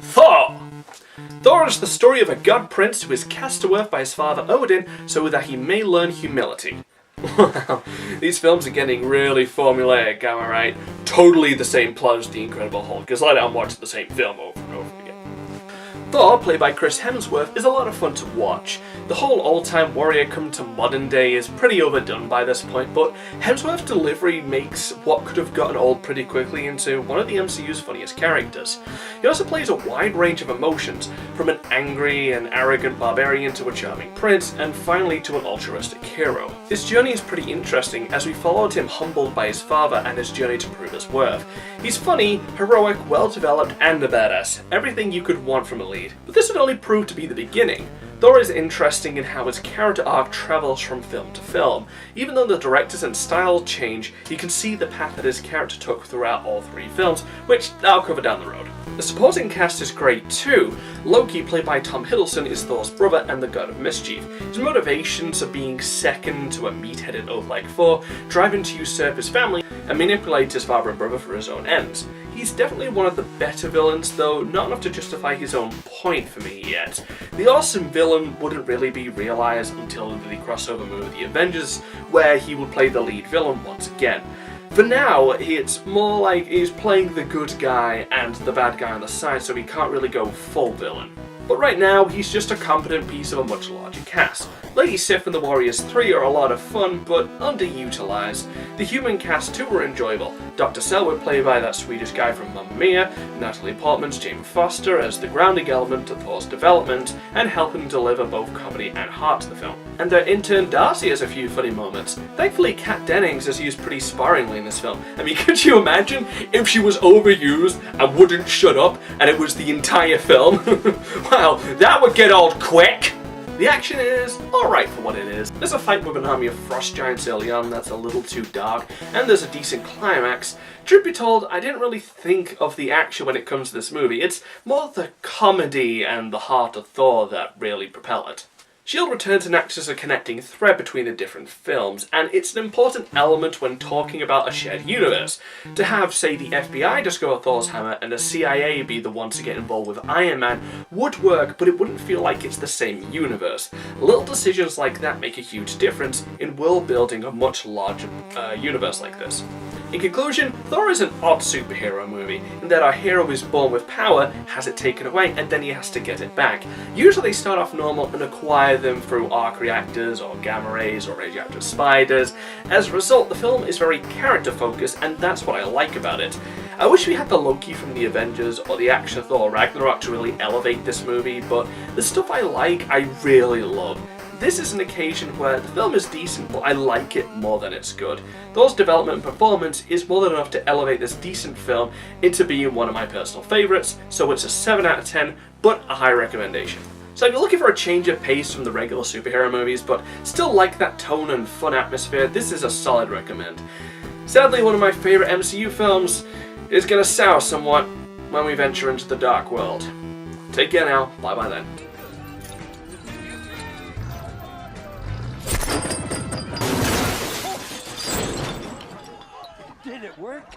Thor! Thor is the story of a god prince who is cast to earth by his father Odin so that he may learn humility. Wow, these films are getting really formulaic, am I right? Totally the same plot as The Incredible Hulk, because I don't watch the same film over and over again. Thor, played by Chris Hemsworth, is a lot of fun to watch. The whole old-time warrior come to modern day is pretty overdone by this point, but Hemsworth's delivery makes what could have gotten old pretty quickly into one of the MCU's funniest characters. He also plays a wide range of emotions, from an angry and arrogant barbarian to a charming prince, and finally to an altruistic hero. His journey is pretty interesting as we followed him humbled by his father and his journey to prove his worth. He's funny, heroic, well-developed, and a badass. Everything you could want from a lead. But this would only prove to be the beginning. Thor is interesting in how his character arc travels from film to film. Even though the directors and style change, you can see the path that his character took throughout all three films, which I'll cover down the road. The supporting cast is great too. Loki, played by Tom Hiddleston, is Thor's brother and the god of mischief. His motivations are being second to a meat-headed oaf like Thor, driving to usurp his family and manipulate his father and brother for his own ends. He's definitely one of the better villains, though not enough to justify his own point for me yet. The awesome villain wouldn't really be realised until the crossover movie The Avengers, where he would play the lead villain once again. For now, it's more like he's playing the good guy and the bad guy on the side, so he can't really go full villain. But right now, he's just a competent piece of a much larger cast. Lady Sif and the Warriors 3 are a lot of fun, but underutilized. The human cast too were enjoyable. Dr. Selwood, played by that Swedish guy from Mamma Mia, Natalie Portman's Jane Foster as the grounding element to Thor's development, and helping deliver both comedy and heart to the film. And their intern Darcy has a few funny moments. Thankfully, Kat Dennings is used pretty sparingly in this film. I mean, could you imagine if she was overused and wouldn't shut up, and it was the entire film? Wow, that would get old quick! The action is alright for what it is. There's a fight with an army of frost giants early on that's a little too dark, and there's a decent climax. Truth be told, I didn't really think of the action when it comes to this movie. It's more the comedy and the heart of Thor that really propel it. S.H.I.E.L.D. returns and acts as a connecting thread between the different films, and it's an important element when talking about a shared universe. To have, say, the FBI discover Thor's hammer and the CIA be the ones to get involved with Iron Man would work, but it wouldn't feel like it's the same universe. Little decisions like that make a huge difference in world building a much larger universe like this. In conclusion, Thor is an odd superhero movie, in that our hero is born with power, has it taken away, and then he has to get it back. Usually they start off normal and acquire them through arc reactors, or gamma rays, or radioactive spiders. As a result, the film is very character focused, and that's what I like about it. I wish we had the Loki from the Avengers, or the action of Thor Ragnarok to really elevate this movie, but the stuff I like, I really love. This is an occasion where the film is decent, but I like it more than it's good. Thor's development and performance is more than enough to elevate this decent film into being one of my personal favourites, so it's a 7 out of 10, but a high recommendation. So if you're looking for a change of pace from the regular superhero movies, but still like that tone and fun atmosphere, this is a solid recommend. Sadly, one of my favourite MCU films is going to sour somewhat when we venture into the dark world. Take care now, bye bye then. Did it work?